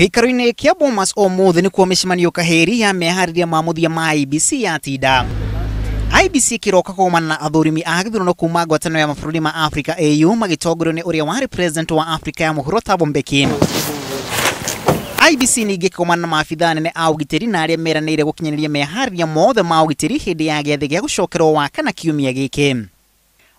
Gĩikaro-inĩ kĩa Bomas ũmũthĩ nĩ kuo mĩcemanio kaheri ya meharĩria ma mũthia ma IEBC yatinda. IEBC kĩroka kuumana na athũrimi a gĩthurano kuma ngwatanĩro ya mabũrũri ma Africa AU magĩtongorio nĩ ũrĩa warĩ president wa Africa ya mũhuro Thabo Mbeki. IEBC ningĩ kuumana na maabitha anene a ũgitĩri na arĩa meranĩire gũkinyanĩria meharĩria mothe ma ũgitĩri hĩndĩ ya gĩathĩ gĩa gũcokerwo wa kana kiumia gĩkĩ.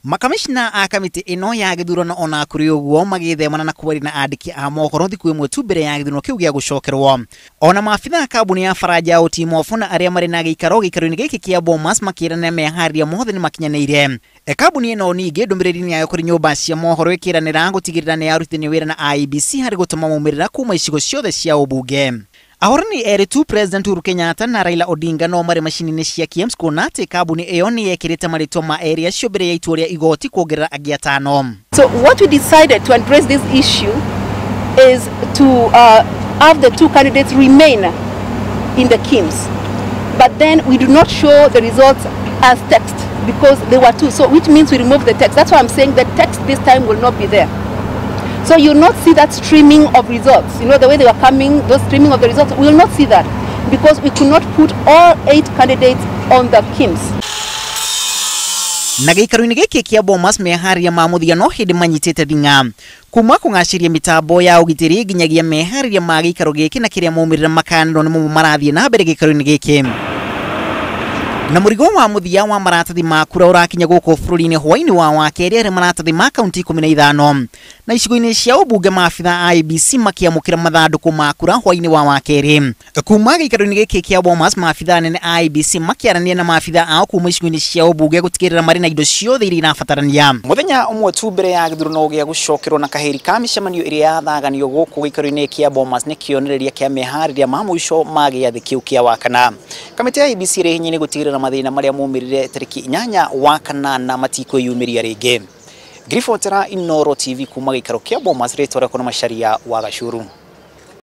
Makamishna a kamiti ino ya gĩthurano ona kũrĩ ũguo magĩthemana na kwaria na andĩki a mohoro thikũ ĩmwe tu mbere ya gĩthurano kĩu gĩa gũcokerwo. Ona maabitha a kambuni ya Faraja Otimofu na arĩa marĩ na gĩikaro-inĩ gĩkĩ kĩa Bomas makĩranĩra meharĩria mothe nĩ makinyanĩire. Kambuni ĩno ningĩ ndũmĩrĩri-inĩ yayo kũrĩ nyũmba cia mohoro ĩkĩranĩra gũtigĩrĩra nĩ yarutithania wĩra na IEBC harĩ gũtũma maumĩrĩra kuma icigo ciothe cia ũmbunge. Ahorani erĩ tu President Uhuru Kenyatta na Raila Odinga no marĩ macini-inĩ cia KIEMS kuona atĩ kambuni ĩyo nĩ yekĩrĩte marĩtwa ma erĩ acio mbere ya itua rĩa igoti kuongerera angĩ atano. So what we decided to address this issue is to have the two candidates remain in the KIEMS, but then we do not show the results as text because there were two, so which means we remove the text. That's why I'm saying the text this time will not be there. So you will not see that streaming of results. You know, the way they were coming, those streaming of the results, we will not see that because we could not put all 8 candidates on the KIEMS. Na gĩikaro-inĩ gĩkĩ kĩa Bomas meharĩria ma mũthia no hĩndĩ manyitĩte thing'a. Kuma kũgacĩria mĩtambo ya ũgitĩri nginyagia meharĩria ma gĩikaro gĩkĩ na kĩrĩa maumĩrĩra makanĩrwo nĩmo marathiĩ na mbere gĩikaro-inĩ gĩkĩ. Na mũrigo wa mũthia wa maratathi ma kura ũrakinya gũkũ bũrũri-inĩ hwainĩ wa wakerĩ arĩa maratathi ma kaunti 15 na icigo-inĩ cia ũmbunge maabitha a IEBC makĩamũkĩra mathandũkũ ma kura hwainĩ wa wakerĩ. Kuma gĩikaro-inĩ gĩkĩ kĩa Bomas maabitha anene a IEBC makĩaranĩria na maabitha ao kuma icigo-inĩ cia ũmbunge gũtigĩrĩra marĩ na indo ciothe iria irabatarania. Mũthenya ũmwe tu mbere ya gĩthurano gĩa gũcokerwo na kaheri ka mĩcemanio ĩrĩa yathaganio gũkũ gĩikaro-inĩ kĩa Bomas nĩ kĩonereria kĩa meharĩria ma mũico ma gĩathĩ kĩu kĩa wakana. Kamĩtĩ ya IEBC ĩrĩ hinya-inĩ gũtigĩrĩra mathĩna marĩa maumĩrire tarĩki 8 wa kanana matikũyumĩria rĩngĩ. Ngiribotera Inooro TV kuma gĩikaro kĩa Bomas, rĩtwa rĩakwa nĩ Macharia wa Gachuru.